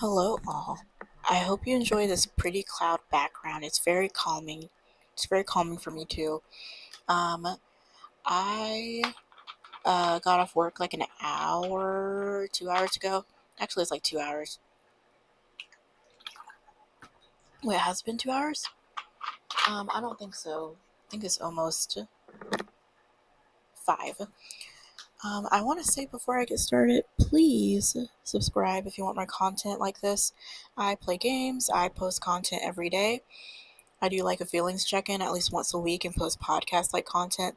Hello, all. I hope you enjoy this pretty cloud background. It's very calming. It's very calming for me too. Um, I got off work like an hour, 2 hours ago. Actually, it's like 2 hours. Wait, has it been 2 hours? I don't think so. I think it's almost five. I want to say before I get started, please subscribe if you want more content like this. I play games. I post content every day. I do like a feelings check-in at least once a week and post podcast like content.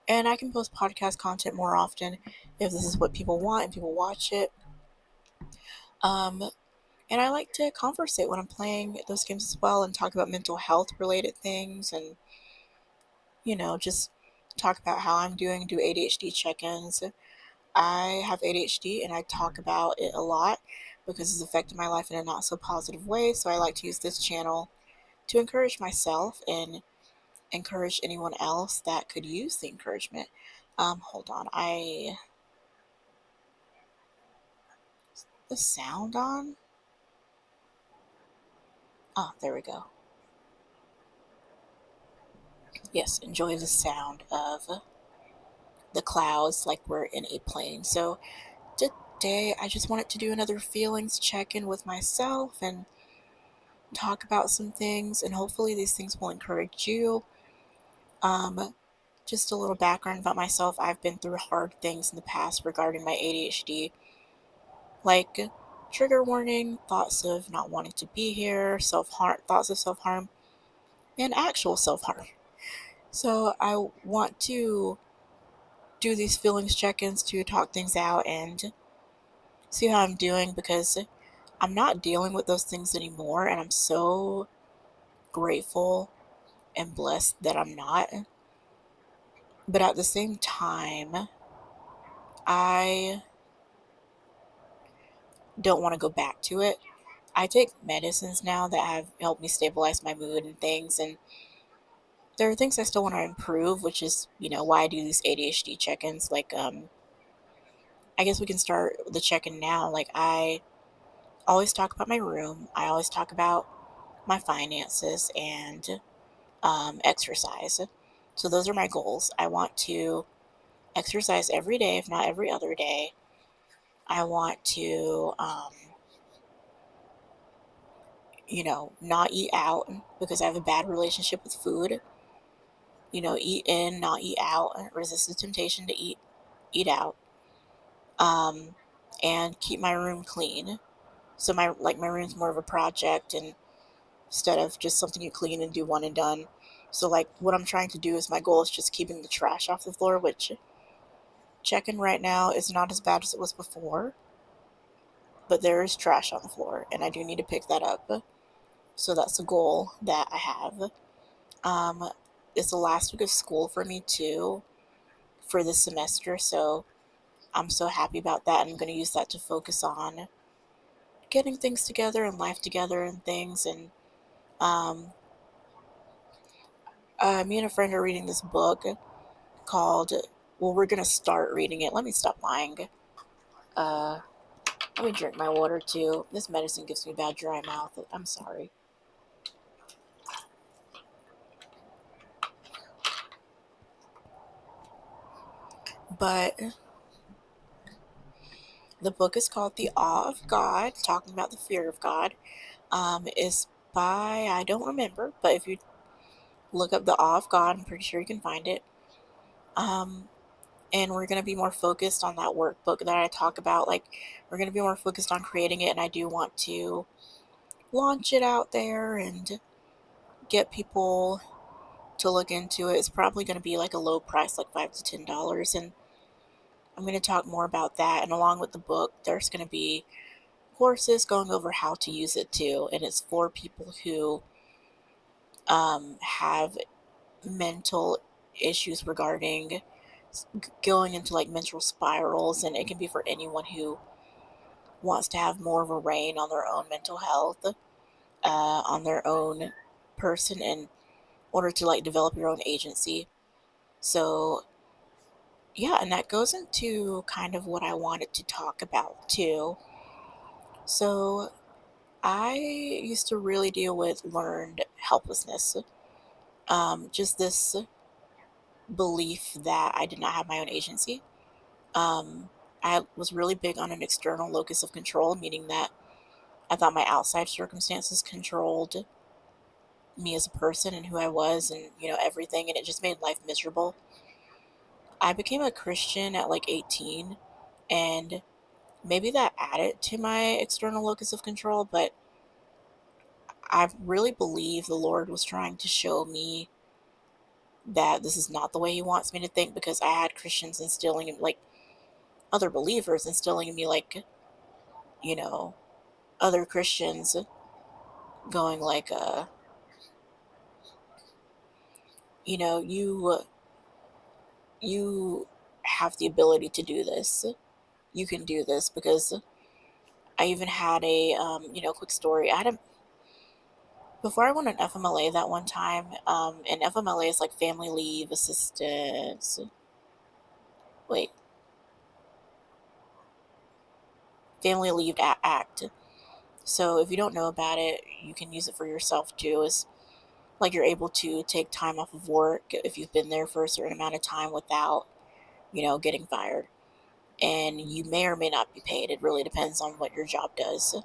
And I can post podcast content more often if this is what people want and people watch it. Um, and I like to conversate when I'm playing those games as well and talk about mental health related things and, just talk about how I'm doing, do ADHD check-ins. I have ADHD and I talk about it a lot because it's affected my life in a not so positive way. So I like to use this channel to encourage myself and encourage anyone else that could use the encouragement. Hold on. The sound on? Oh, there we go. Yes, enjoy the sound of the clouds like we're in a plane. So today I just wanted to do another feelings check-in with myself and talk about some things, and hopefully these things will encourage you. Um, just a little background about myself. I've been through hard things in the past regarding my ADHD, like trigger warning, thoughts of not wanting to be here, self-harm, thoughts of self-harm, and actual self-harm. So I want to do these feelings check-ins to talk things out and see how I'm doing because I'm not dealing with those things anymore, and I'm so grateful and blessed that I'm not. But at the same time, I don't want to go back to it. I take medicines now that have helped me stabilize my mood and things, and there are things I still want to improve, which is, why I do these ADHD check-ins. Like, I guess we can start the check-in now. Like, I always talk about my room. I always talk about my finances and exercise. So those are my goals. I want to exercise every day, if not every other day. I want to, not eat out because I have a bad relationship with food. Eat in, not eat out. Resist the temptation to eat out. Um, and keep my room clean. So my room's more of a project and instead of just something you clean and do one and done. So like what I'm trying to do is my goal is just keeping the trash off the floor, which checking right now is not as bad as it was before, but there is trash on the floor and I do need to pick that up. So that's a goal that I have. Um, it's the last week of school for me too for this semester, so I'm so happy about that. I'm going to use that to focus on getting things together and life together and things. And um, me and a friend are reading this book called, well, we're going to start reading it. Let me stop lying. Uh, Let me drink my water too. This medicine gives me bad dry mouth. I'm sorry. But the book is called The Awe of God, talking about the fear of God. Is by, I don't remember, but if you look up The Awe of God, I'm pretty sure you can find it. Um, and we're going to be more focused on that workbook that I talk about. Like, we're going to be more focused on creating it, and I do want to launch it out there and get people to look into it. It's probably going to be like a low price, like $5 to $10, and I'm going to talk more about that. And along with the book, there's going to be courses going over how to use it too, and it's for people who have mental issues regarding going into like mental spirals, and it can be for anyone who wants to have more of a reign on their own mental health, on their own person in order to like develop your own agency. So yeah, and that goes into kind of what I wanted to talk about too. So I used to really deal with learned helplessness. Just this belief that I did not have my own agency. Um, I was really big on an external locus of control, meaning that I thought my outside circumstances controlled me as a person and who I was and, everything, and it just made life miserable. I became a Christian at like 18, and maybe that added to my external locus of control, but I really believe the Lord was trying to show me that this is not the way He wants me to think, because I had Christians instilling in, like, other believers instilling in me, like, you know, other Christians going like, you know, you have the ability to do this. You can do this, because I even had a, quick story. Before I went on FMLA that one time, and FMLA is like Family Leave Assistance. Wait, Family Leave Act. So if you don't know about it, you can use it for yourself too. It's like you're able to take time off of work if you've been there for a certain amount of time without, getting fired. And you may or may not be paid. It really depends on what your job does.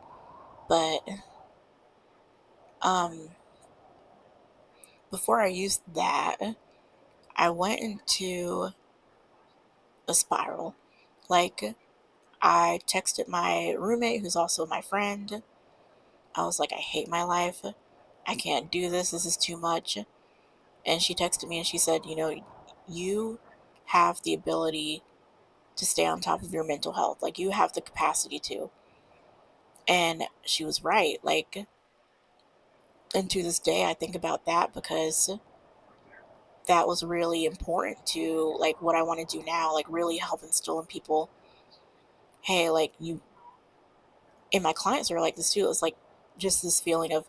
But um, before I used that, I went into a spiral. Like, I texted my roommate, who's also my friend. I was like, I hate my life. I can't do this. This is too much. And she texted me and she said, you have the ability to stay on top of your mental health. Like, you have the capacity to. And she was right. Like, and to this day, I think about that, because that was really important to, like, what I want to do now. Like, really help instill in people, hey, like, and my clients are like this too. It's like just this feeling of,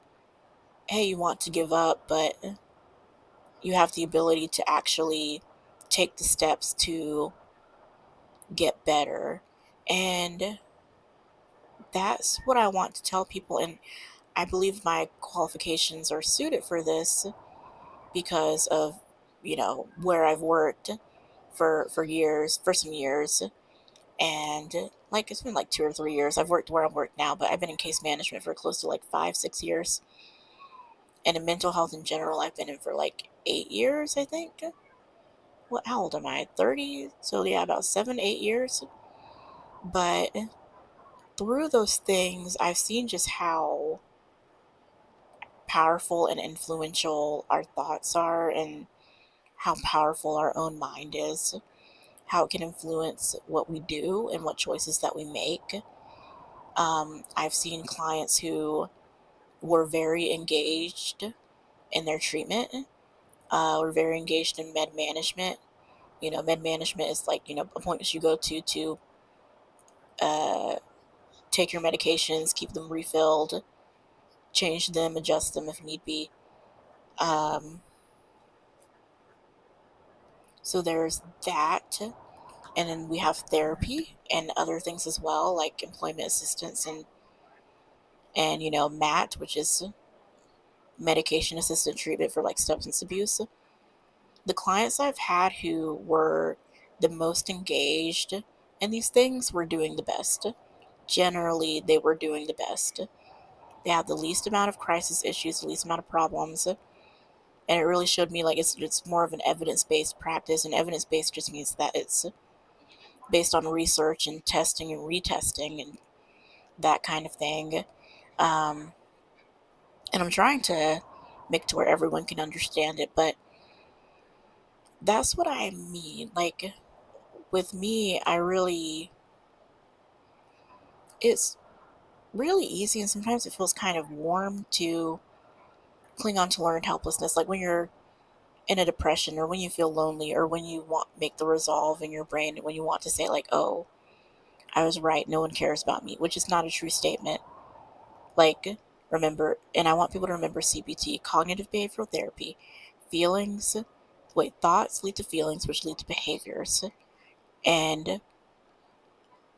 hey, you want to give up, but you have the ability to actually take the steps to get better. And that's what I want to tell people. And I believe my qualifications are suited for this because of, where I've worked for years, for some years. And like, it's been like 2 or 3 years. I've worked where I work now, but I've been in case management for close to like 5, 6 years. And in mental health in general, I've been in for like 8 years, I think. What, how old am I? 30? So yeah, about 7, 8 years. But through those things, I've seen just how powerful and influential our thoughts are, and how powerful our own mind is, how it can influence what we do and what choices that we make. I've seen clients who were very engaged in their treatment, were very engaged in med management. Med management is like, appointments you go to uh, take your medications, keep them refilled, change them, adjust them if need be. Um, so there's that. And then we have therapy and other things as well, like employment assistance and MAT, which is medication assisted treatment for like substance abuse. The clients I've had who were the most engaged in these things were doing the best. Generally, they were doing the best. They had the least amount of crisis issues, the least amount of problems. And it really showed me, like, it's more of an evidence-based practice. And evidence-based just means that it's based on research and testing and retesting and that kind of thing. Um, and I'm trying to make it to where everyone can understand it, but that's what I mean. Like, with me, it's really easy, and sometimes it feels kind of warm to cling on to learned helplessness. Like when you're in a depression, or when you feel lonely, or when you want make the resolve in your brain, when you want to say like, oh, I was right, no one cares about me, which is not a true statement. Like, remember, and I want people to remember CBT, cognitive behavioral therapy. Feelings, thoughts lead to feelings, which lead to behaviors. And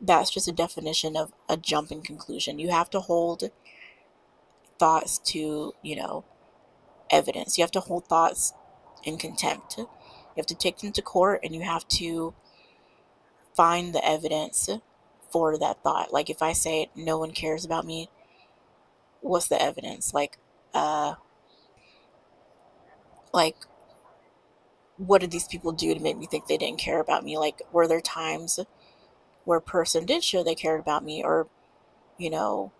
that's just a definition of a jumping conclusion. You have to hold thoughts to, evidence. You have to hold thoughts in contempt. You have to take them to court and you have to find the evidence for that thought. Like if I say no one cares about me, what's the evidence? Uh like what did these people do to make me think they didn't care about me? Like were there times where a person did show they cared about me, or you know,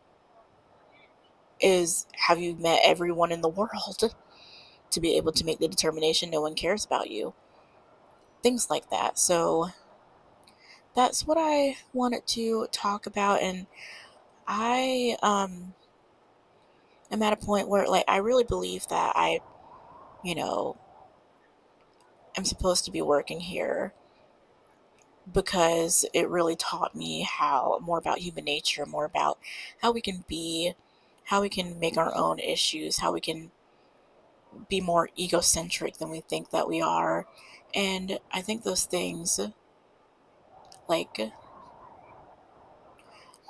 is have you met everyone in the world to be able to make the determination no one cares about you? Things like that. So that's what I wanted to talk about, and I am at a point where like I really believe that I, you know, am supposed to be working here because it really taught me how more about human nature, more about how we can be, how we can make our own issues, how we can be more egocentric than we think that we are. And I think those things, like,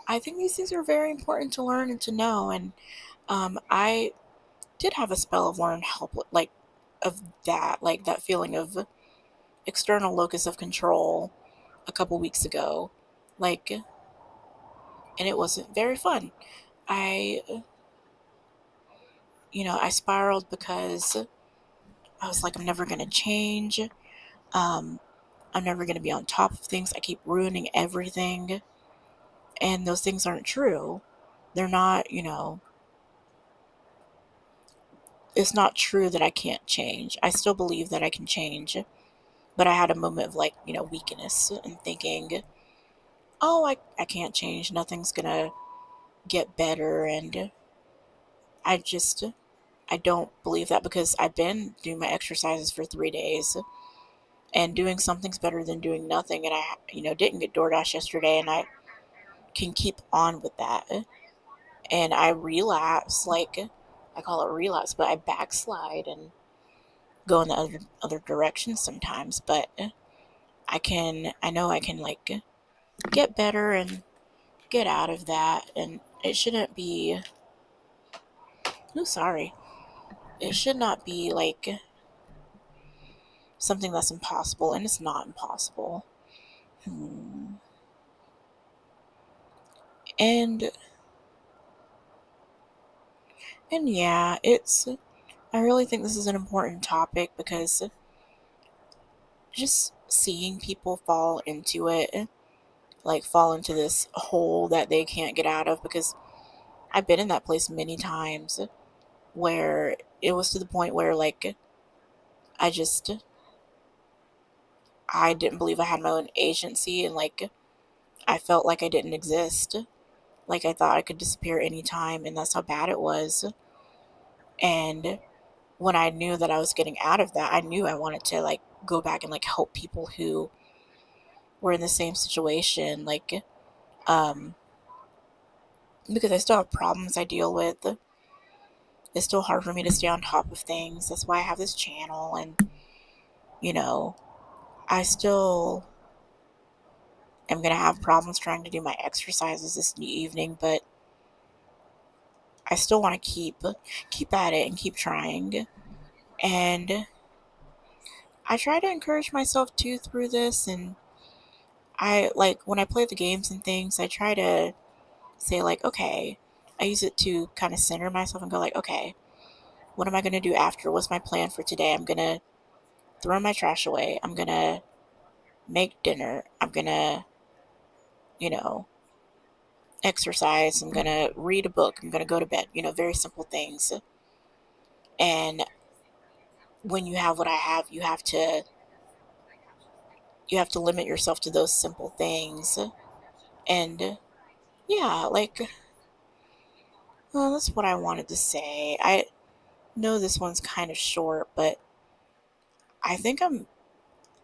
I think these things are very important to learn and to know. And I did have a spell of learned help, like, of that, like that feeling of external locus of control a couple weeks ago. Like, and it wasn't very fun. I, I spiraled because I was like, I'm never going to change. Um, I'm never going to be on top of things. I keep ruining everything. And those things aren't true. They're not, it's not true that I can't change. I still believe that I can change. But I had a moment of like, weakness and thinking, oh, I can't change. Nothing's going to get better. And I just, I don't believe that because I've been doing my exercises for 3 days and doing something's better than doing nothing. And I, didn't get DoorDash yesterday and I can keep on with that. And I relapse, like, I call it relapse, but I backslide and go in the other direction sometimes. But I know I can, like, get better and get out of that. And it shouldn't be, no, sorry. It should not be, like, something that's impossible, and it's not impossible. Hmm. And and yeah, it's I really think this is an important topic because just seeing people fall into it, like fall into this hole that they can't get out of, because I've been in that place many times where it was to the point where like I just I didn't believe I had my own agency, and like I felt like I didn't exist. Like I thought I could disappear anytime, and that's how bad it was. And when I knew that I was getting out of that, I knew I wanted to like go back and like help people who were in the same situation, like um because I still have problems I deal with. It's still hard for me to stay on top of things. That's why I have this channel, and you know, I still am going to have problems trying to do my exercises this evening, but I still want to keep at it and keep trying. And I try to encourage myself too through this, and I like when I play the games and things, I try to say like, okay, I use it to kind of center myself and go like, okay, what am I going to do after? What's my plan for today? I'm going to throw my trash away. I'm going to make dinner. I'm going to, you know, exercise. I'm going to read a book. I'm going to go to bed. Very simple things. And when you have what I have, you have to limit yourself to those simple things. And yeah, like well, that's what I wanted to say. I know this one's kind of short, but I think I'm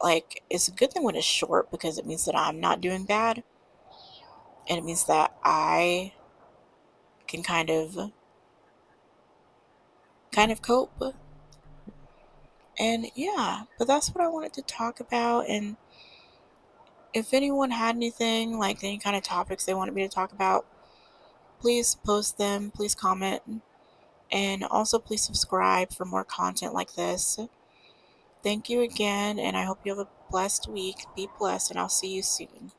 like it's a good thing when it's short because it means that I'm not doing bad, and it means that I can kind of cope. And yeah, but that's what I wanted to talk about. And if anyone had anything, like any kind of topics they wanted me to talk about, please post them, please comment. And also, please subscribe for more content like this. Thank you again, and I hope you have a blessed week. Be blessed, and I'll see you soon.